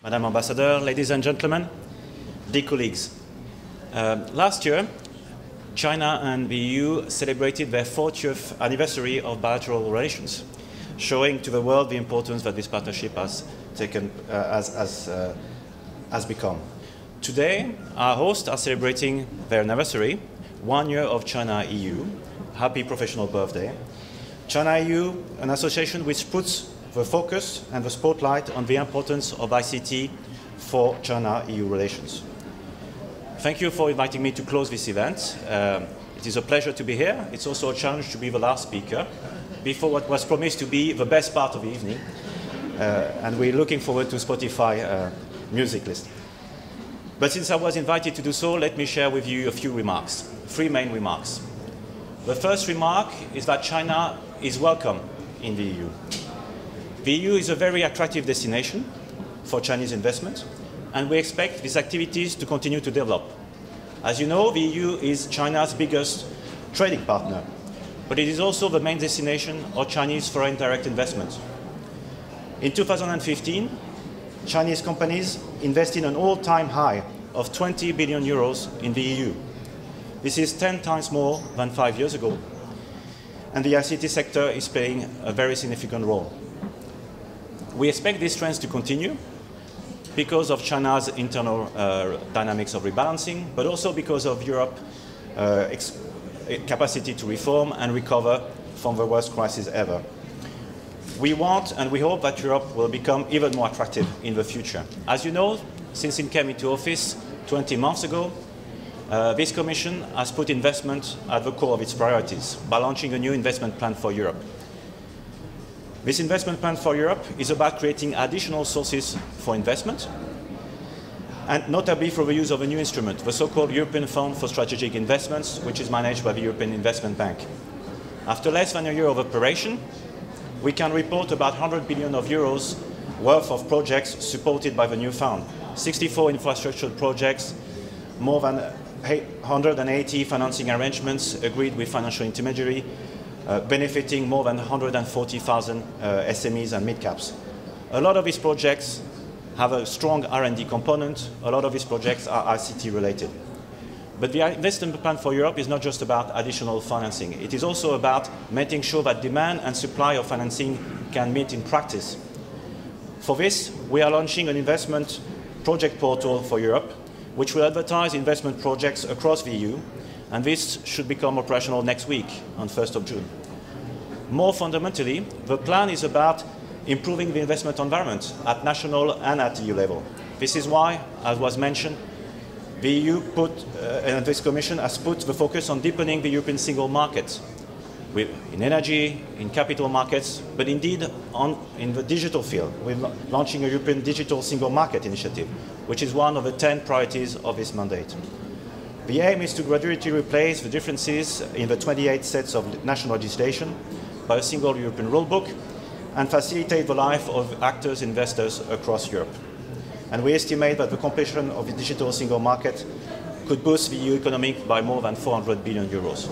Madam Ambassador, ladies and gentlemen, dear colleagues. Last year, China and the EU celebrated their 40th anniversary of bilateral relations, showing to the world the importance that this partnership has become. Today, our hosts are celebrating their anniversary, 1 year of ChinaEU. Happy professional birthday. ChinaEU, an association which puts the focus and the spotlight on the importance of ICT for China-EU relations. Thank you for inviting me to close this event. It is a pleasure to be here. It's also a challenge to be the last speaker before what was promised to be the best part of the evening. And we're looking forward to Spotify music list. But since I was invited to do so, let me share with you a few remarks, 3 main remarks. The first remark is that China is welcome in the EU. The EU is a very attractive destination for Chinese investment, and we expect these activities to continue to develop. As you know, the EU is China's biggest trading partner, but it is also the main destination of Chinese foreign direct investment. In 2015, Chinese companies invested an all-time high of 20 billion euros in the EU. This is 10 times more than 5 years ago, and the ICT sector is playing a very significant role. We expect these trends to continue because of China's internal dynamics of rebalancing, but also because of Europe's capacity to reform and recover from the worst crisis ever. We want and we hope that Europe will become even more attractive in the future. As you know, since it came into office 20 months ago, this Commission has put investment at the core of its priorities by launching a new investment plan for Europe. This investment plan for Europe is about creating additional sources for investment, and notably through the use of a new instrument, the so-called European Fund for Strategic Investments, which is managed by the European Investment Bank. After less than a year of operation, we can report about 100 billion euros worth of projects supported by the new fund. 64 infrastructure projects, more than 180 financing arrangements agreed with financial intermediaries, benefiting more than 140,000 SMEs and mid-caps. A lot of these projects have a strong R&D component. A lot of these projects are ICT related. But the investment plan for Europe is not just about additional financing. It is also about making sure that demand and supply of financing can meet in practice. For this, we are launching an investment project portal for Europe, which will advertise investment projects across the EU, and this should become operational next week, on 1st of June. More fundamentally, the plan is about improving the investment environment at national and at EU level. This is why, as was mentioned, the EU and this Commission has put the focus on deepening the European single market in energy, in capital markets, but indeed in the digital field. We're launching a European Digital Single Market Initiative, which is one of the 10 priorities of this mandate. The aim is to gradually replace the differences in the 28 sets of national legislation by a single European rulebook and facilitate the life of actors, investors across Europe. And we estimate that the completion of the digital single market could boost the EU economy by more than 400 billion euros.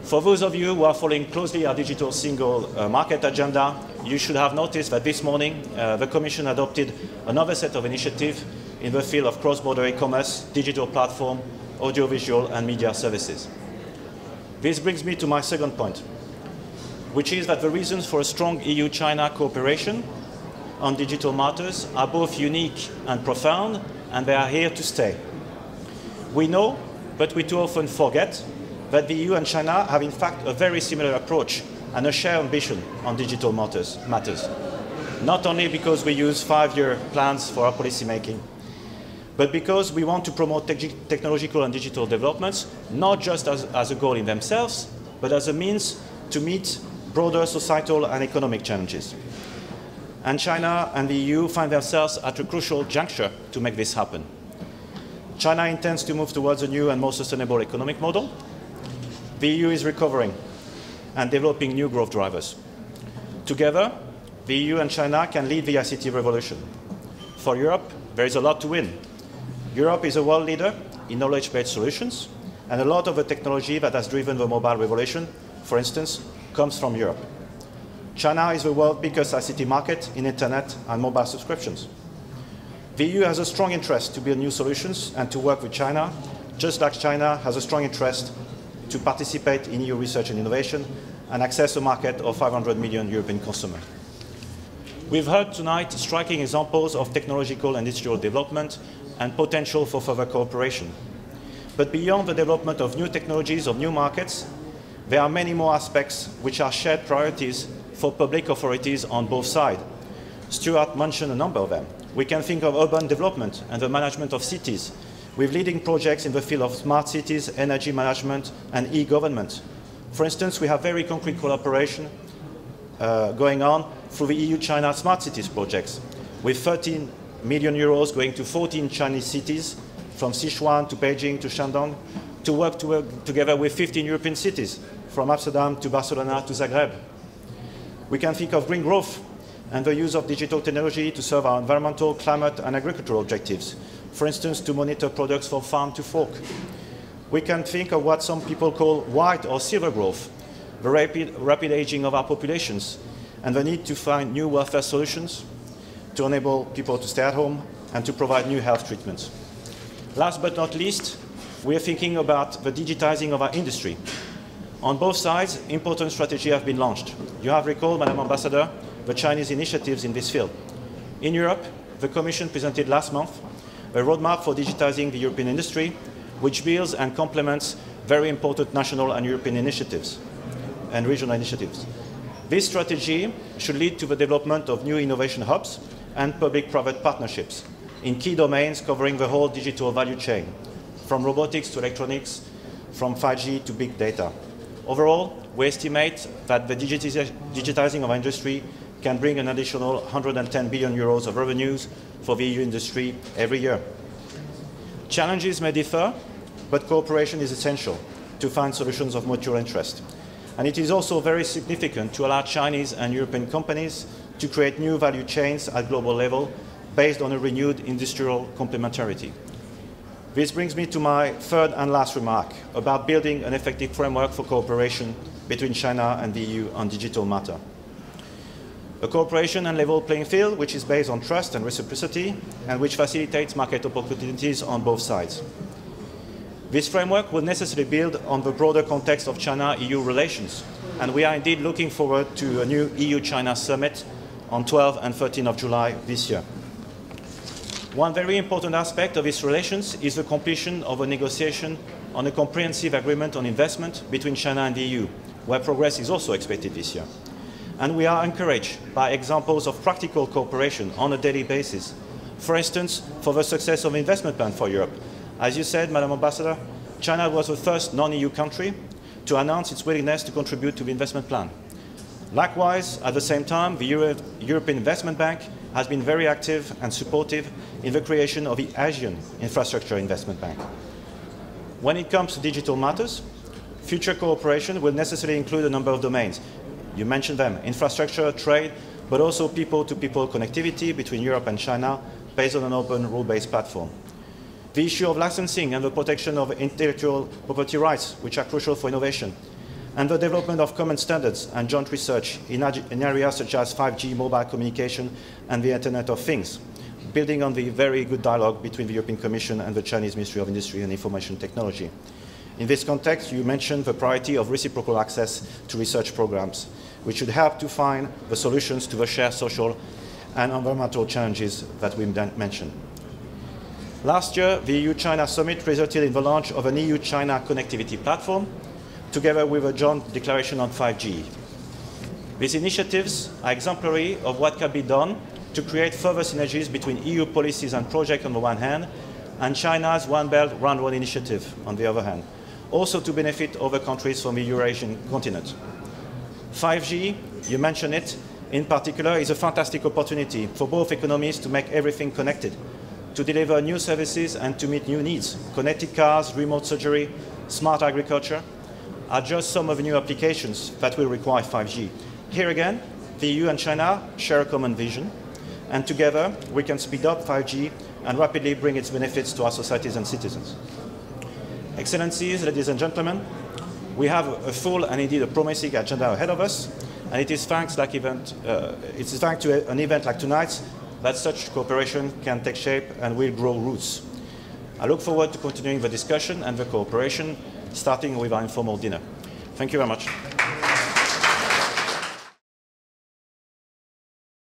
For those of you who are following closely our digital single market agenda, you should have noticed that this morning the Commission adopted another set of initiatives in the field of cross-border e-commerce, digital platform, audiovisual and media services. This brings me to my second point, which is that the reasons for a strong EU-China cooperation on digital matters are both unique and profound, and they are here to stay. We know, but we too often forget, that the EU and China have in fact a very similar approach and a shared ambition on digital matters. Not only because we use 5-year plans for our policy making, but because we want to promote technological and digital developments, not just as a goal in themselves, but as a means to meet broader societal and economic challenges. And China and the EU find themselves at a crucial juncture to make this happen. China intends to move towards a new and more sustainable economic model. The EU is recovering and developing new growth drivers. Together, the EU and China can lead the ICT revolution. For Europe, there is a lot to win. Europe is a world leader in knowledge-based solutions, and a lot of the technology that has driven the mobile revolution, for instance, comes from Europe. China is the world's biggest ICT market in internet and mobile subscriptions. The EU has a strong interest to build new solutions and to work with China, just like China has a strong interest to participate in EU research and innovation and access a market of 500 million European consumers. We've heard tonight striking examples of technological and digital development and potential for further cooperation. But beyond the development of new technologies or new markets, there are many more aspects which are shared priorities for public authorities on both sides. Stuart mentioned a number of them. We can think of urban development and the management of cities, with leading projects in the field of smart cities, energy management, and e-government. For instance, we have very concrete collaboration going on through the EU-China Smart Cities projects, with 13 million euros going to 14 Chinese cities, from Sichuan to Beijing to Shandong, to work together with 15 European cities, from Amsterdam to Barcelona to Zagreb. We can think of green growth and the use of digital technology to serve our environmental, climate, and agricultural objectives, for instance, to monitor products from farm to fork. We can think of what some people call white or silver growth, the rapid aging of our populations, and the need to find new welfare solutions to enable people to stay at home and to provide new health treatments. Last but not least, we are thinking about the digitizing of our industry. On both sides, important strategies have been launched. You have recalled, Madam Ambassador, the Chinese initiatives in this field. In Europe, the Commission presented last month a roadmap for digitizing the European industry, which builds and complements very important national and European initiatives and regional initiatives. This strategy should lead to the development of new innovation hubs and public-private partnerships in key domains covering the whole digital value chain, from robotics to electronics, from 5G to big data. Overall, we estimate that the digitizing of our industry can bring an additional 110 billion euros of revenues for the EU industry every year. Challenges may differ, but cooperation is essential to find solutions of mutual interest. And it is also very significant to allow Chinese and European companies to create new value chains at global level based on a renewed industrial complementarity. This brings me to my third and last remark about building an effective framework for cooperation between China and the EU on digital matter. A cooperation and level playing field which is based on trust and reciprocity and which facilitates market opportunities on both sides. This framework will necessarily build on the broader context of China-EU relations, and we are indeed looking forward to a new EU-China summit on 12 and 13 of July this year. One very important aspect of these relations is the completion of a negotiation on a comprehensive agreement on investment between China and the EU, where progress is also expected this year. And we are encouraged by examples of practical cooperation on a daily basis. For instance, for the success of the investment plan for Europe. As you said, Madam Ambassador, China was the first non-EU country to announce its willingness to contribute to the investment plan. Likewise, at the same time, the European Investment Bank has been very active and supportive in the creation of the Asian Infrastructure Investment Bank. When it comes to digital matters, future cooperation will necessarily include a number of domains. You mentioned them: infrastructure, trade, but also people-to-people connectivity between Europe and China based on an open rule-based platform. The issue of licensing and the protection of intellectual property rights, which are crucial for innovation, and the development of common standards and joint research in areas such as 5G, mobile communication, and the Internet of Things, building on the very good dialogue between the European Commission and the Chinese Ministry of Industry and Information Technology. In this context, you mentioned the priority of reciprocal access to research programs, which should help to find the solutions to the shared social and environmental challenges that we mentioned. Last year, the EU-China summit resulted in the launch of an EU-China connectivity platform, together with a joint declaration on 5G. These initiatives are exemplary of what can be done to create further synergies between EU policies and projects on the one hand, and China's One Belt, One Road initiative on the other hand, also to benefit other countries from the Eurasian continent. 5G, you mentioned it, in particular, is a fantastic opportunity for both economies to make everything connected, to deliver new services and to meet new needs. Connected cars, remote surgery, smart agriculture are just some of the new applications that will require 5G. Here again, the EU and China share a common vision, and together we can speed up 5G and rapidly bring its benefits to our societies and citizens. Excellencies, ladies and gentlemen, we have a full and indeed a promising agenda ahead of us, and it is thanks to an event like tonight's that such cooperation can take shape and will grow roots. I look forward to continuing the discussion and the cooperation, starting with our informal dinner. Thank you very much.